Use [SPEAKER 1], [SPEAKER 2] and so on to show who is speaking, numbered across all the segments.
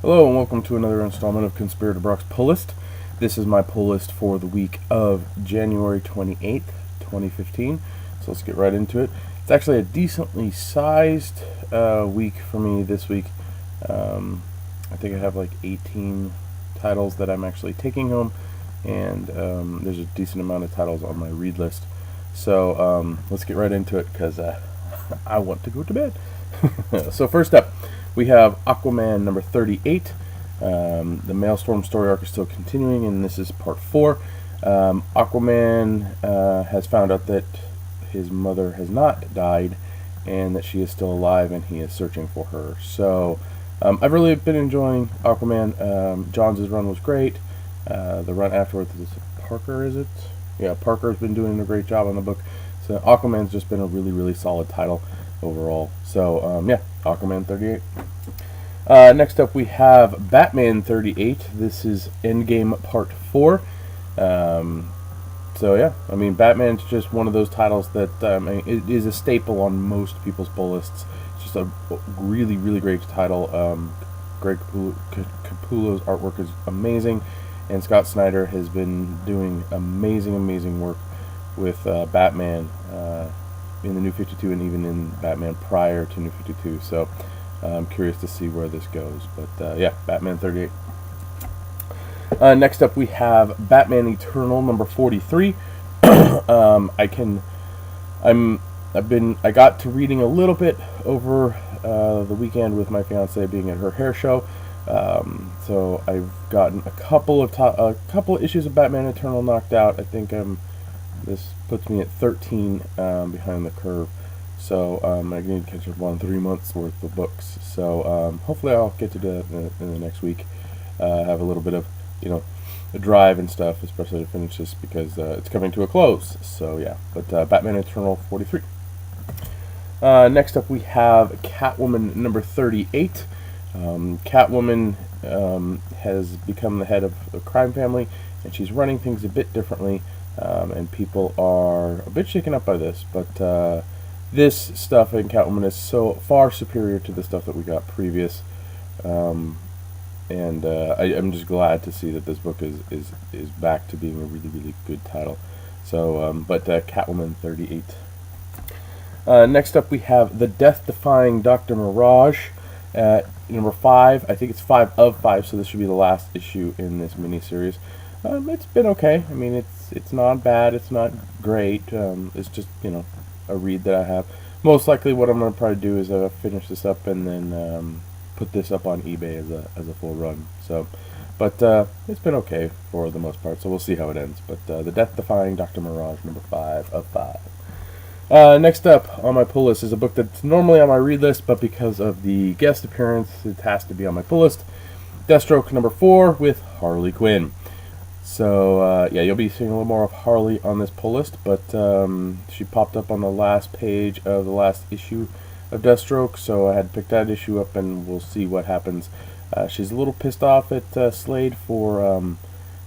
[SPEAKER 1] Hello and welcome to another installment of Conspirator Brock's Pull List. This is my pull list for the week of January 28th, 2015. So let's get right into it. It's actually a decently sized week for me this week. I think I have like 18 titles that I'm actually taking home, and there's a decent amount of titles on my read list. So let's get right into it because I want to go to bed. So first up, we have Aquaman number 38. The Maelstrom story arc is still continuing, and this is part 4. Aquaman has found out that his mother has not died, and that she is still alive, and he is searching for her. So I've really been enjoying Aquaman. Johns' run was great. The run afterwards is Parker, is it? Yeah, Parker's been doing a great job on the book. So Aquaman's just been a really, really solid title overall. So yeah, Aquaman 38. Next up we have Batman 38. This is Endgame Part 4. So yeah, I mean, Batman's just one of those titles that it is a staple on most people's pull lists. It's just a really, really great title. Greg Capullo's artwork is amazing, and Scott Snyder has been doing amazing work with Batman in the New 52 and even in Batman prior to New 52. So I'm curious to see where this goes. But yeah, Batman 38. Next up we have Batman Eternal number 43. I got to reading a little bit over the weekend with my fiance being at her hair show. So I've gotten a couple of issues of Batman Eternal knocked out. I think this puts me at 13 behind the curve. So I need to catch up on 3 months worth of books. So hopefully I'll get to do that in the next week. Have a little bit of, a drive and stuff, especially to finish this because it's coming to a close. So yeah, but Batman Eternal 43. Next up we have Catwoman number 38. Catwoman has become the head of a crime family, and she's running things a bit differently, and people are a bit shaken up by this, but this stuff in Catwoman is so far superior to the stuff that we got previous, and I'm just glad to see that this book is back to being a really, really good title. So, but Catwoman 38. Next up we have The Death-Defying Dr. Mirage at number 5. I think it's 5 of 5, so this should be the last issue in this miniseries. It's been okay. I mean, it's not bad. It's not great. It's just, a read that I have. Most likely what I'm going to probably do is finish this up and then put this up on eBay as a full run. So, but it's been okay for the most part, so we'll see how it ends. But The Death-Defying Dr. Mirage, number 5 of 5. Next up on my pull list is a book that's normally on my read list, but because of the guest appearance, it has to be on my pull list. Deathstroke number 4 with Harley Quinn. So yeah, you'll be seeing a little more of Harley on this pull list, but she popped up on the last page of the last issue of Deathstroke, so I had to pick that issue up, and we'll see what happens. She's a little pissed off at Slade for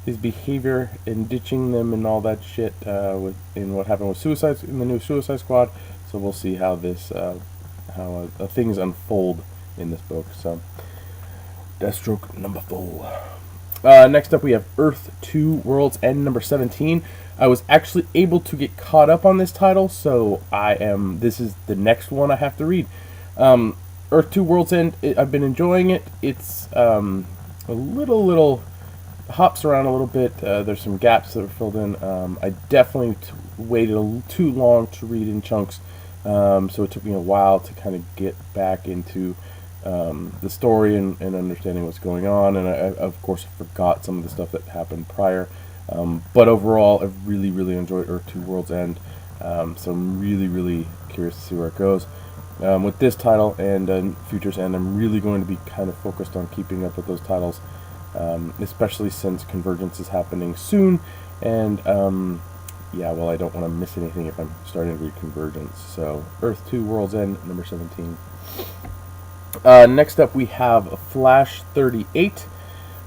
[SPEAKER 1] his behavior in ditching them and all that shit in what happened with in the new Suicide Squad. So we'll see how this how things unfold in this book. So Deathstroke number 4. Next up we have Earth 2 World's End number 17. I was actually able to get caught up on this title, so this is the next one I have to read. Earth 2 World's End, I've been enjoying it. It's a little hops around a little bit. There's some gaps that are filled in. I definitely waited too long to read in chunks, so it took me a while to kind of get back into the story and understanding what's going on, and I of course forgot some of the stuff that happened prior, but overall I've really enjoyed Earth 2 World's End, so I'm really curious to see where it goes. With this title and Future's End, I'm really going to be kind of focused on keeping up with those titles, especially since Convergence is happening soon, and yeah, well, I don't want to miss anything if I'm starting to read Convergence. So Earth 2 World's End number 17. Next up we have Flash 38.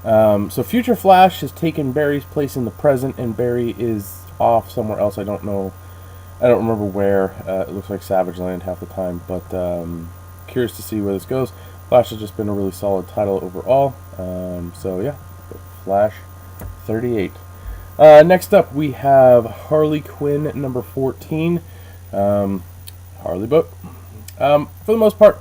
[SPEAKER 1] So Future Flash has taken Barry's place in the present, and Barry is off somewhere else. I don't remember where. It looks like Savage Land half the time, but curious to see where this goes. Flash has just been a really solid title overall. So yeah, Flash 38. Next up, we have Harley Quinn number 14. Harley book. For the most part,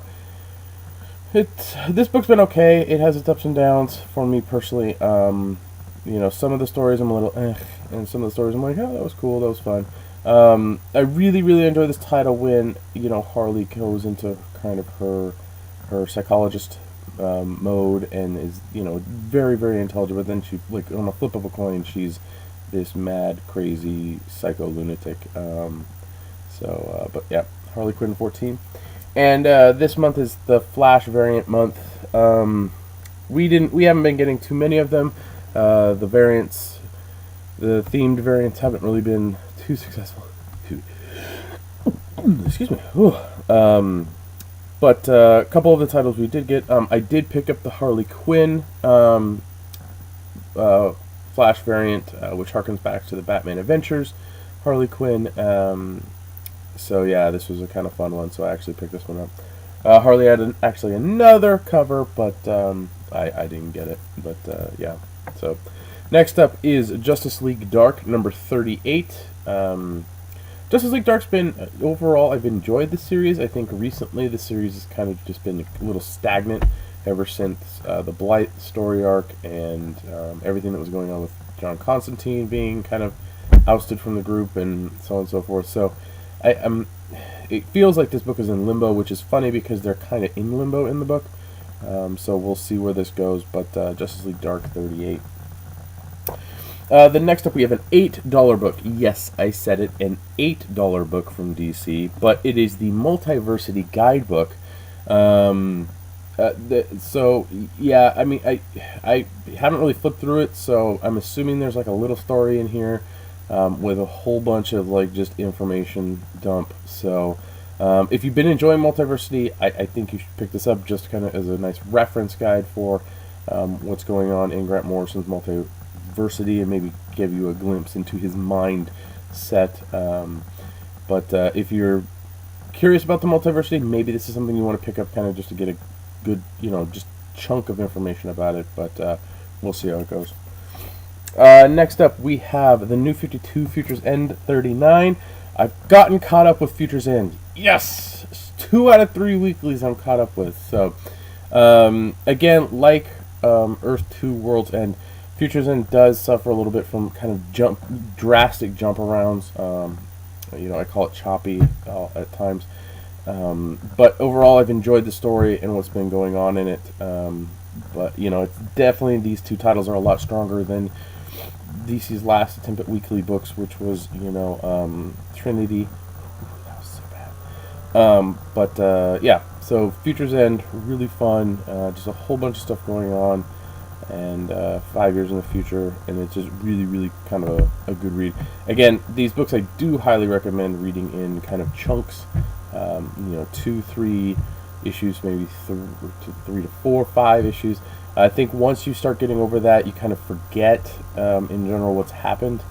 [SPEAKER 1] this book's been okay. It has its ups and downs for me personally. Some of the stories I'm a little and some of the stories I'm like, oh, that was cool, that was fun. I really, really enjoy this title when Harley goes into kind of her psychologist mode and is very, very intelligent. But then she, like, on a flip of a coin, she's this mad, crazy psycho lunatic. But yeah, Harley Quinn 14. And this month is the Flash variant month. We haven't been getting too many of them. The themed variants haven't really been too successful. Excuse me. But a couple of the titles we did get. I did pick up the Harley Quinn Flash variant, which harkens back to the Batman Adventures Harley Quinn. So yeah, this was a kind of fun one, so I actually picked this one up. Harley had actually another cover, but I didn't get it. But yeah, so next up is Justice League Dark number 38. Justice League Dark's been, overall, I've enjoyed the series. I think recently the series has kind of just been a little stagnant ever since the Blight story arc and everything that was going on with John Constantine being kind of ousted from the group and so on and so forth. So it feels like this book is in limbo, which is funny because they're kind of in limbo in the book. So we'll see where this goes, but Justice League Dark 38. The next up we have an $8 book. Yes, I said it, an $8 book from DC, but it is the Multiversity Guidebook. So yeah, I mean, I haven't really flipped through it, so I'm assuming there's like a little story in here with a whole bunch of like just information dump. So if you've been enjoying Multiversity, I think you should pick this up just kind of as a nice reference guide for what's going on in Grant Morrison's Multiversity and maybe give you a glimpse into his mind set. But if you're curious about the Multiversity, maybe this is something you want to pick up kind of just to get a good, just chunk of information about it. But we'll see how it goes. Next up, we have the New 52 Futures End 39. I've gotten caught up with Futures End. Yes! 2 out of 3 weeklies I'm caught up with. So, again, like Earth 2 World's End, Futures End does suffer a little bit from kind of drastic jump arounds. I call it choppy at times. But overall, I've enjoyed the story and what's been going on in it. But, it's definitely, these 2 titles are a lot stronger than DC's last attempt at weekly books, which was, Trinity. That was so bad. Yeah, so Futures End, really fun. Just a whole bunch of stuff going on. And 5 years in the future, and it's just really, really kind of a good read. Again, these books I do highly recommend reading in kind of chunks. 2, 3 issues, maybe 3 to 4, 5 issues. I think once you start getting over that, you kind of forget, in general, what's happened,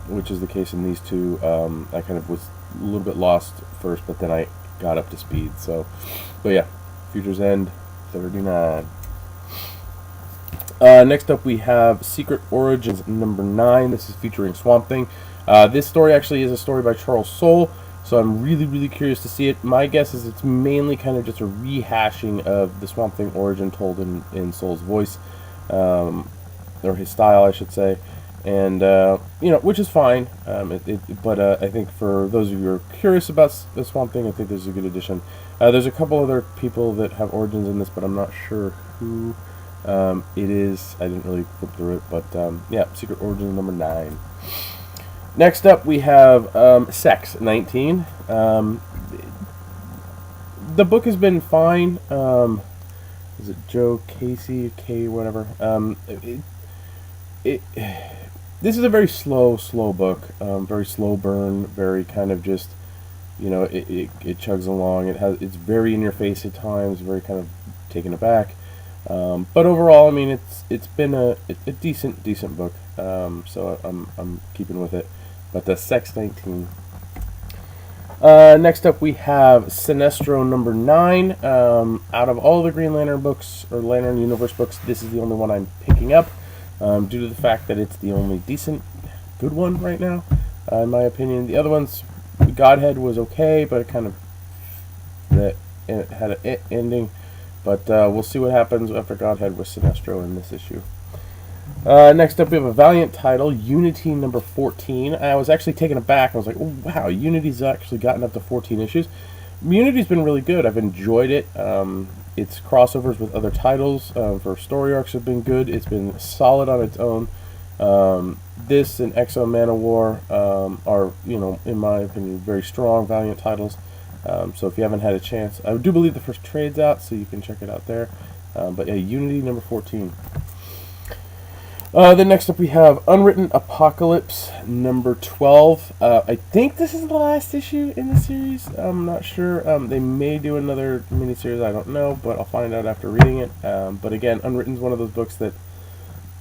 [SPEAKER 1] which is the case in these 2. I kind of was a little bit lost first, but then I got up to speed. So, but yeah, Futures End 39. Next up, we have Secret Origins number 9. This is featuring Swamp Thing. This story actually is a story by Charles Soule, so I'm really, really curious to see it. My guess is it's mainly kind of just a rehashing of the Swamp Thing origin told in Soule's voice, or his style, I should say, and which is fine. But I think for those of you who are curious about the Swamp Thing, I think this is a good addition. There's a couple other people that have origins in this, but I'm not sure who. It is, I didn't really flip through it, but yeah, Secret Origins number 9. Next up, we have Sex 19. The book has been fine. Is it Joe Casey, K, whatever? This is a very slow book. Very slow burn. Very kind of just, it chugs along. It's very in your face at times. Very kind of taken aback. But overall, I mean, it's been a decent book. So I'm keeping with it. But the Sex 19. Next up, we have Sinestro number 9. Out of all the Green Lantern books, or Lantern Universe books, this is the only one I'm picking up, due to the fact that it's the only decent, good one right now, in my opinion. The other ones, Godhead was okay, but it kind of it had an ending. But we'll see what happens after Godhead with Sinestro in this issue. Next up, we have a Valiant title, Unity number 14. I was actually taken aback. I was like, oh, wow, Unity's actually gotten up to 14 issues. Unity's been really good. I've enjoyed it. Its crossovers with other titles for story arcs have been good. It's been solid on its own. This and Exo Man-O-War are, in my opinion, very strong Valiant titles. So if you haven't had a chance, I do believe the first trade's out, so you can check it out there. But yeah, Unity number 14. Then next up we have Unwritten Apocalypse number 12. I think this is the last issue in the series. I'm not sure. They may do another miniseries. I don't know, but I'll find out after reading it. But again, Unwritten is one of those books that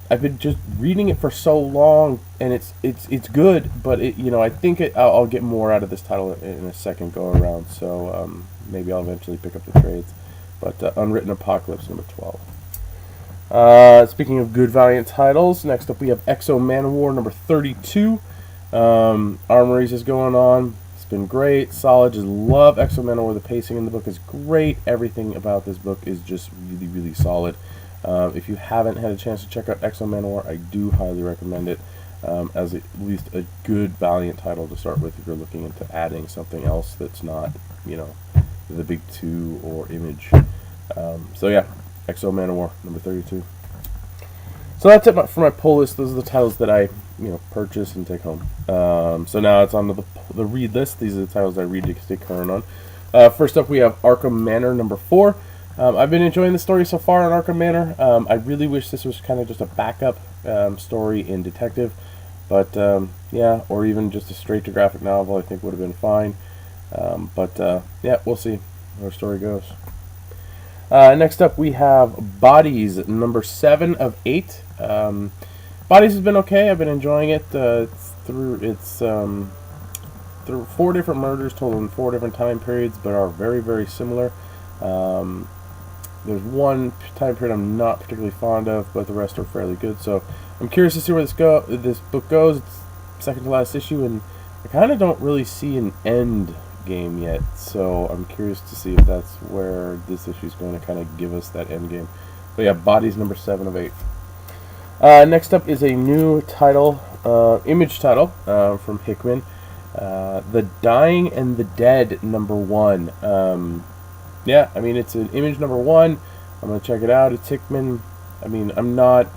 [SPEAKER 1] I've been just reading it for so long, and it's good. But I think I'll get more out of this title in a second go around. So maybe I'll eventually pick up the trades. But Unwritten Apocalypse number 12. Speaking of good Valiant titles, next up we have Exo Man-O-War number 32. Armories is going on. It's been great. Solid. Just love Exo Man-O-War. The pacing in the book is great. Everything about this book is just really, really solid. If you haven't had a chance to check out Exo Man-O-War, I do highly recommend it as at least a good Valiant title to start with if you're looking into adding something else that's not, the big two or Image. So yeah. Exo Man-O-War, number 32. So that's it for my pull list. Those are the titles that I, purchase and take home. So now it's on to the read list. These are the titles I read to stay current on. First up, we have Arkham Manor, number 4. I've been enjoying the story so far on Arkham Manor. I really wish this was kind of just a backup story in Detective. But, yeah, or even just a straight-to-graphic novel I think would have been fine. Yeah, we'll see where the story goes. Next up, we have Bodies, number 7 of 8. Bodies has been okay. I've been enjoying it. Through 4 different murders told in 4 different time periods, but are very, very similar. There's one time period I'm not particularly fond of, but the rest are fairly good. So I'm curious to see where this book goes. It's second to last issue, and I kind of don't really see an end game yet, so I'm curious to see if that's where this issue is going to kind of give us that end game. But yeah, Bodies number 7 of 8. Next up is a new title, Image title from Hickman, The Dying and the Dead number 1. Yeah, I mean it's an Image number 1. I'm gonna check it out. It's Hickman. I mean, I'm not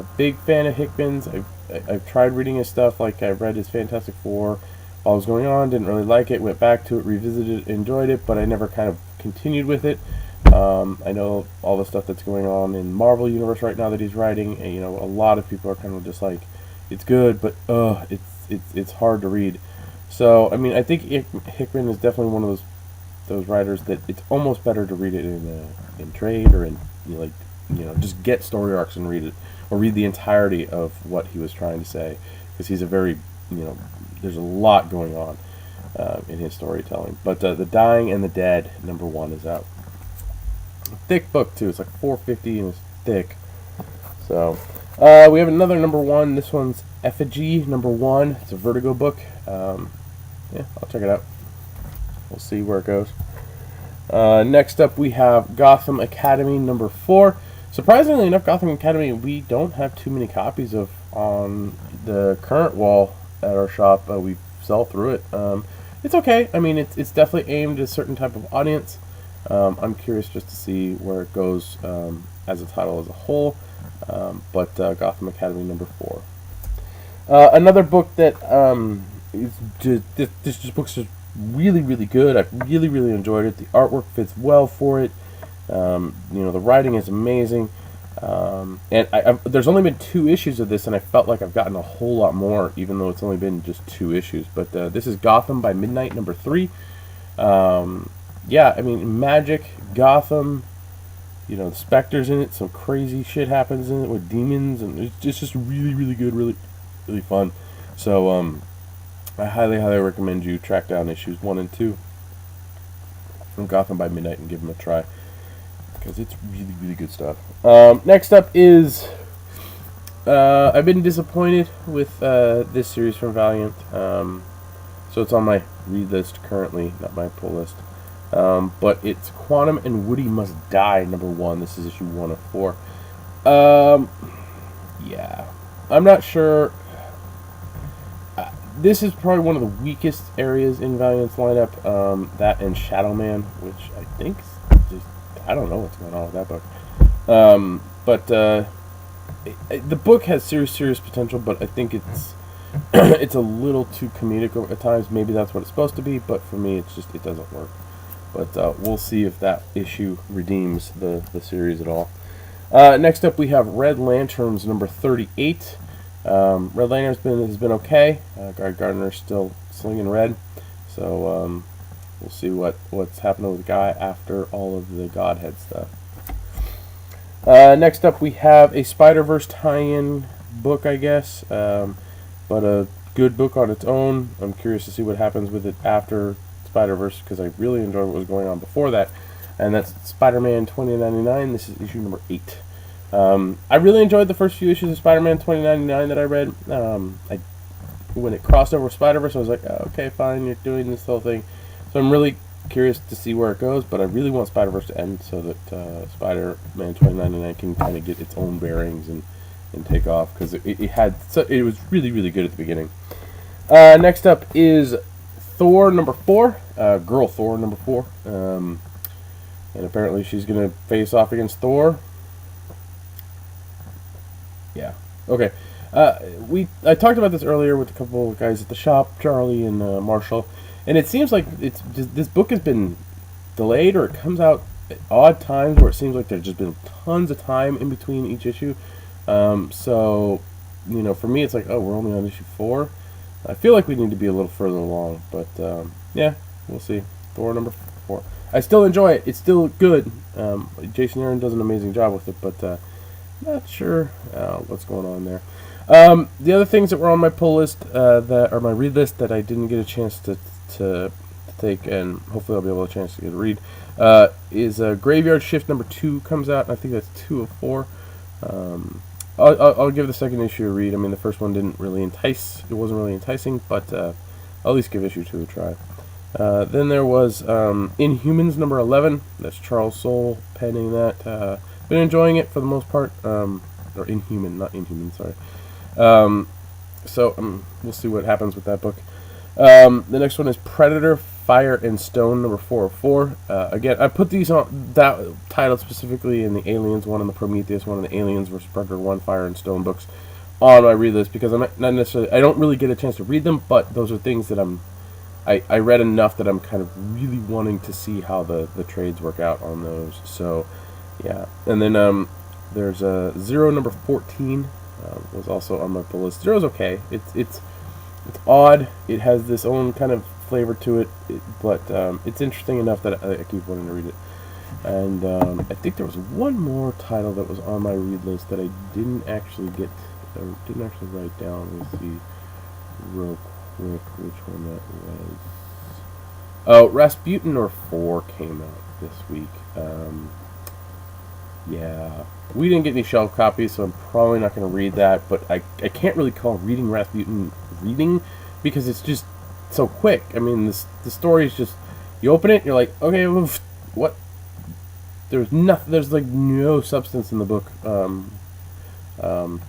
[SPEAKER 1] a big fan of Hickman's. I've tried reading his stuff. Like I read his Fantastic Four. All was going on, didn't really like it, went back to it, revisited it, enjoyed it, but I never kind of continued with it. I know all the stuff that's going on in Marvel Universe right now that he's writing, and, a lot of people are kind of just like, it's good, but it's hard to read. So, I mean, I think Hickman is definitely one of those writers that it's almost better to read it in trade or in, just get story arcs and read it, or read the entirety of what he was trying to say, because he's a very, there's a lot going on in his storytelling. But The Dying and the Dead, number 1, is out. Thick book, too. It's like 450 and it's thick. So, we have another number 1. This one's Effigy, number 1. It's a Vertigo book. Yeah, I'll check it out. We'll see where it goes. Next up, we have Gotham Academy, number 4. Surprisingly enough, Gotham Academy, we don't have too many copies of on the current wall at our shop. We sell through it. It's okay. I mean, it's definitely aimed at a certain type of audience. I'm curious just to see where it goes as a title as a whole. But Gotham Academy number 4. Another book that this book's just really, really good. I really, really enjoyed it. The artwork fits well for it. The writing is amazing. And there's only been 2 issues of this, and I felt like I've gotten a whole lot more, even though it's only been just 2 issues. But this is Gotham by Midnight, number 3. Yeah, I mean, magic, Gotham, the specters in it, some crazy shit happens in it with demons, and it's just really, really good, really, really fun. So, I highly, highly recommend you track down issues 1 and 2 from Gotham by Midnight and give them a try, because it's really, really good stuff. Next up is I've been disappointed with this series from Valiant. So it's on my read list currently, not my pull list. But it's Quantum and Woody Must Die, #1. This is issue 1 of 4. Yeah. I'm not sure. This is probably one of the weakest areas in Valiant's lineup. That and Shadow Man, which I think just, I don't know what's going on with that book. But the book has serious potential, but I think it's it's a little too comedic at times. Maybe that's what it's supposed to be, but for me, it doesn't work. But we'll see if that issue redeems the series at all. Next up, we have Red Lanterns #38. Red Lantern's has been okay. Guy Gardner's still slinging red, so we'll see what's happening with the guy after all of the Godhead stuff. Next up, we have a Spider-Verse tie-in book, I guess, but a good book on its own. I'm curious to see what happens with it after Spider-Verse, because I really enjoyed what was going on before that, and that's Spider-Man 2099. This is issue #8. I really enjoyed the first few issues of Spider-Man 2099 that I read. When it crossed over with Spider-Verse, I was like, oh, okay, fine, you're doing this whole thing. So I'm really curious to see where it goes, but I really want Spider-Verse to end so that Spider-Man 2099 can kind of get its own bearings and take off, because it was really, really good at the beginning. Next up is Thor #4, Girl Thor #4, and apparently she's going to face off against Thor. Yeah. Okay. I talked about this earlier with a couple of guys at the shop, Charlie and Marshall, and it seems like this book has been delayed, or it comes out at odd times where it seems like there's just been tons of time in between each issue. So, for me, it's like, oh, we're only on issue 4. I feel like we need to be a little further along, but yeah, we'll see. Thor #4. I still enjoy it. It's still good. Jason Aaron does an amazing job with it, but not sure what's going on there. The other things that were on my pull list, or my read list, that I didn't get a chance to take, and hopefully I'll be able to chance to get a read, is Graveyard Shift #2 comes out, and I think that's 2 of 4. I'll give the second issue a read. I mean, the first one didn't really entice. It wasn't really enticing, but I'll at least give issue 2 a try. Then there was Inhumans #11. That's Charles Soule penning that. Been enjoying it for the most part. Or Inhuman, not Inhuman, sorry. So we'll see what happens with that book. The next one is Predator, Fire and Stone #4 of 4. Again, I put these on that title specifically in the Aliens one and the Prometheus one and the Aliens vs. Predator 1, Fire and Stone books on my read list, because I'm not necessarily, I don't really get a chance to read them, but those are things that I read enough that I'm kind of really wanting to see how the trades work out on those. So yeah, and then there's Zero #14 was also on my pull list. Zero's okay. It's odd. It has this own kind of flavor to it, but it's interesting enough that I keep wanting to read it. And I think there was one more title that was on my read list that I didn't actually write down. Let me see real quick which one that was. Oh, Rasputin #4 came out this week. Yeah, we didn't get any shelf copies, so I'm probably not going to read that, but I can't really call reading Rasputin reading, because it's just so quick. I mean, the story is just, you open it, you're like, okay, what? There's like no substance in the book,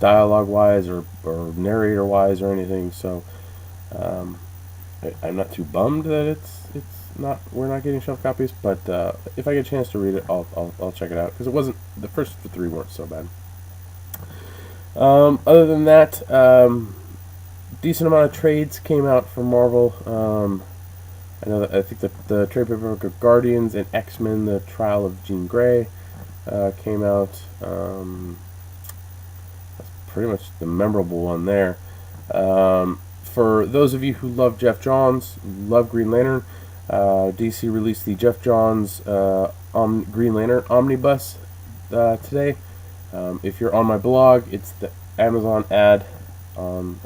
[SPEAKER 1] dialogue-wise or narrator-wise or anything, so I'm not too bummed that we're not getting shelf copies, but if I get a chance to read it, I'll check it out, because it wasn't, the first 3 weren't so bad. Other than that, decent amount of trades came out from Marvel. I think the trade paperback of Guardians and X-Men: The Trial of Jean Grey came out. That's pretty much the memorable one there. For those of you who love Jeff Johns, love Green Lantern, DC released the Jeff Johns Green Lantern Omnibus today. If you're on my blog, it's the Amazon ad on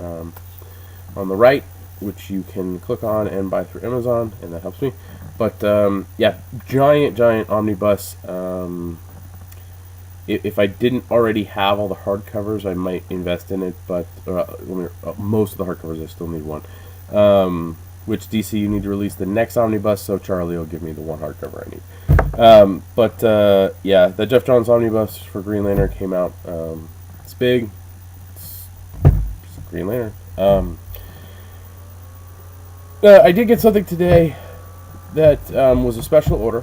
[SPEAKER 1] the right. which you can click on and buy through Amazon, and that helps me. But yeah, giant omnibus. If I didn't already have all the hardcovers, I might invest in it. But most of the hardcovers, I still need one. Which DC you need to release the next omnibus, so Charlie will give me the one hardcover I need. Yeah, the Jeff Johns omnibus for Green Lantern came out. It's big. It's Green Lantern. I did get something today that was a special order,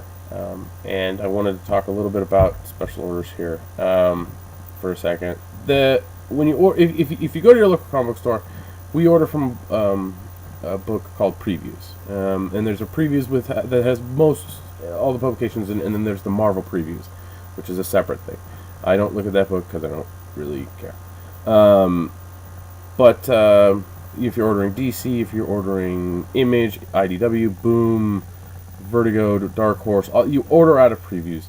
[SPEAKER 1] and I wanted to talk a little bit about special orders here for a second. When you if you go to your local comic book store, we order from a book called Previews, and there's a Previews that has all the publications, and then there's the Marvel Previews, which is a separate thing. I don't look at that book because I don't really care. If you're ordering DC, if you're ordering Image, IDW, Boom, Vertigo, Dark Horse, you order out of Previews.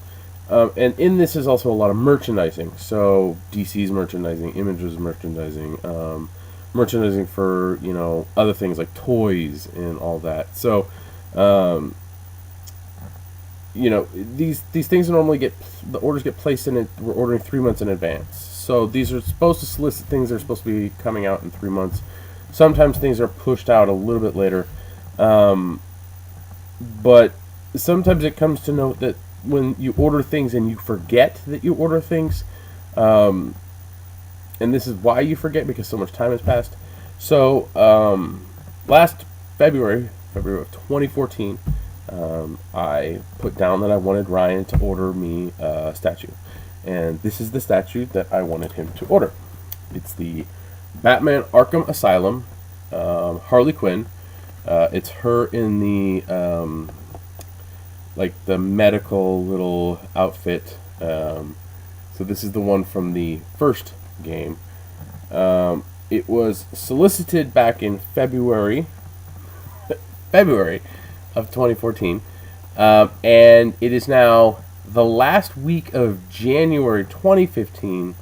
[SPEAKER 1] And in this is also a lot of merchandising. So DC's merchandising, Image's merchandising, merchandising for, other things like toys and all that. So, these things normally the orders get placed in it. We're ordering 3 months in advance. So these are supposed to solicit things that are supposed to be coming out in 3 months. Sometimes things are pushed out a little bit later. But sometimes it comes to note that when you order things and you forget that you order things, and this is why you forget, because so much time has passed. So last February of 2014, I put down that I wanted Ryan to order me a statue. And this is the statue that I wanted him to order. It's the Batman Arkham Asylum, Harley Quinn. It's her in the the medical little outfit. So this is the one from the first game. It was solicited back in February of 2014, and it is now the last week of January 2015,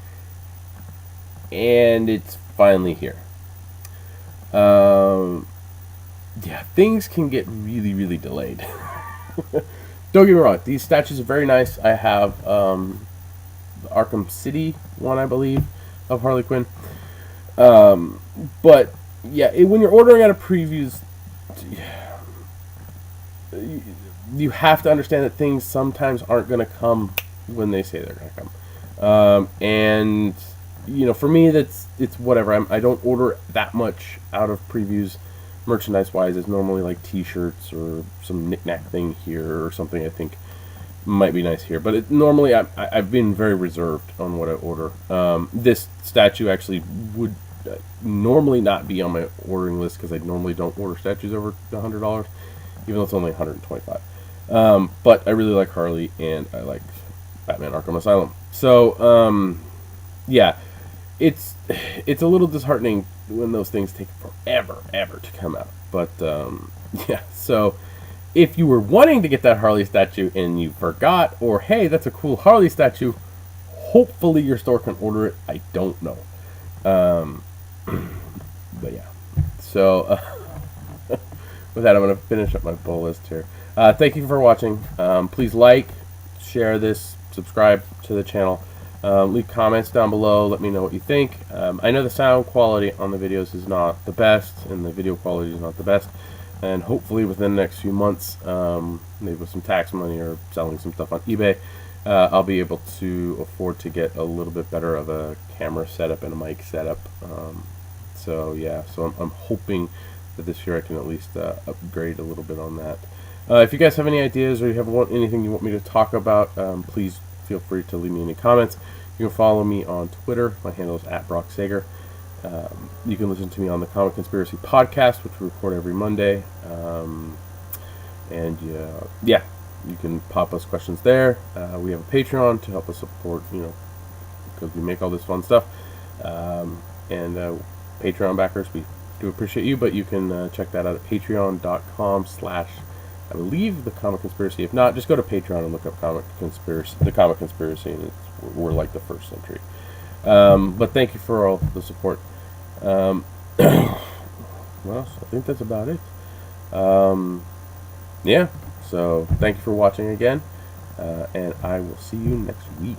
[SPEAKER 1] and it's finally here. Yeah, things can get really delayed. Don't get me wrong, these statues are very nice. I have the Arkham City one, I believe, of Harley Quinn. But yeah, when you're ordering out of Previews, you have to understand that things sometimes aren't going to come when they say they're going to come. And for me, it's whatever. I don't order that much out of Previews merchandise-wise. It's normally like T-shirts or some knick-knack thing here or something I think might be nice here. But normally I've been very reserved on what I order. This statue actually would normally not be on my ordering list because I normally don't order statues over $100, even though it's only $125. But I really like Harley, and I like Batman Arkham Asylum. So, yeah, it's a little disheartening when those things take forever to come out. But, yeah, so if you were wanting to get that Harley statue and you forgot, or hey, that's a cool Harley statue, hopefully your store can order it. I don't know. But yeah, so with that, I'm going to finish up my pull list here. Thank you for watching. Please like, share this, subscribe to the channel. Leave comments down below. Let me know what you think. I know the sound quality on the videos is not the best, and the video quality is not the best. And hopefully within the next few months, maybe with some tax money or selling some stuff on eBay, I'll be able to afford to get a little bit better of a camera setup and a mic setup. So yeah, so I'm hoping that this year I can at least upgrade a little bit on that. If you guys have any ideas or you have anything you want me to talk about, please feel free to leave me any comments. You can follow me on Twitter. My handle is @BrockSager. You can listen to me on the Comic Conspiracy podcast, which we record every Monday. And yeah, you can pop us questions there. We have a Patreon to help us support, because we make all this fun stuff. And Patreon backers, we do appreciate you, but you can check that out at patreon.com/ I believe the Comic Conspiracy. If not, just go to Patreon and look up the Comic Conspiracy, and we're like the first entry. But thank you for all the support. what else? I think that's about it. Yeah. So thank you for watching again, and I will see you next week.